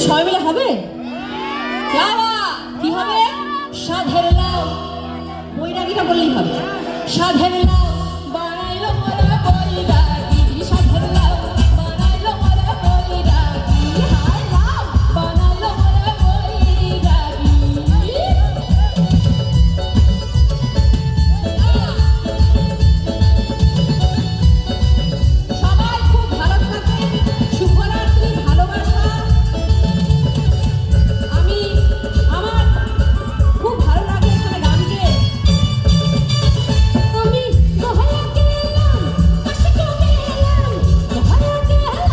সবাই মিলে হবে কি হবে? সাধের লাউ, বৈরাগীটা বললেই হবে। সাধের লাউ বানাইলো মোরা বৈরাগী, সাধের লাউ বানাইলো মোরা বৈরাগী, হায় লাউ বানাইলো মোরা বৈরাগী। সবাই খুব ভালো থাকবেন, শুভরাত্রি, ভালোবাসা। আমার খুব ভালো লাগে এখানে গান গেয়ে। আমি দোহাইয়াকে এলাম, আশিককে এলাম, দোহাইয়াকে এলাম,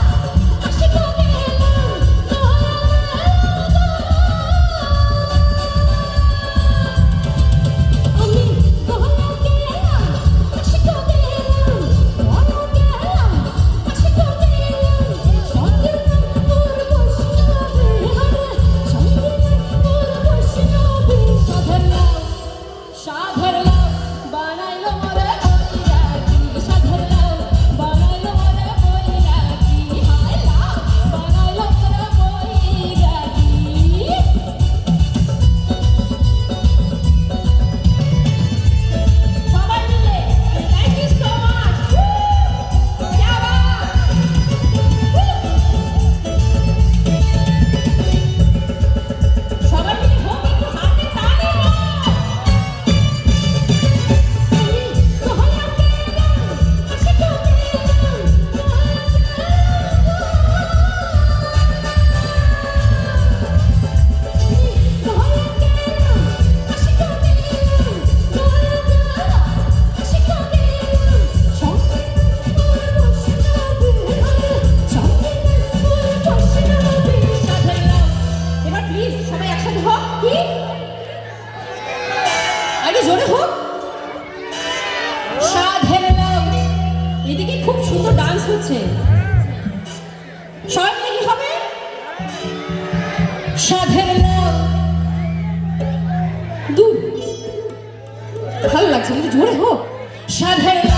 আশিককে এলাম, আমি দোহাইয়াকে এলাম, আশিককে এলাম, দোহাইয়াকে এলাম, আশিককে এলাম, সঙ্গীর মোর বৈষ্ণবী হারে, সঙ্গীর মোর বৈষ্ণবী। সাধের লাউ বানাইলো মোরা বৈরাগী, সাধের লাউ বানাইলো মোরা বৈরাগী, হায় লাউ বানাইলো মোরা বৈরাগী। সবাই মিলে থ্যাংক ইউ সো মাচ। क्या बात। সবাই মিলে হোক একটু হাতে তালি হোক। আমি দোহাইয়াকে এলাম, আশিককে এলাম, দোহাইয়াকে এলাম, আশিককে এলাম, দোহাইয়াকে এলাম, আশিককে এলাম, সঙ্গীর মোর বৈষ্ণবী হারে, সঙ্গীর মোর বৈষ্ণবী। সাধের লাউ, এবার প্লিজ সবাই একসাথে হোক। কি আরে জোরে হোক। সাধের লাউ, এদিকে খুব সুন্দর ডান্স হচ্ছে, সবাই মিলে কি হবে? সাধের লাউ, দূর ভালো লাগছে কিন্তু জোরে হোক। সাধের লাউ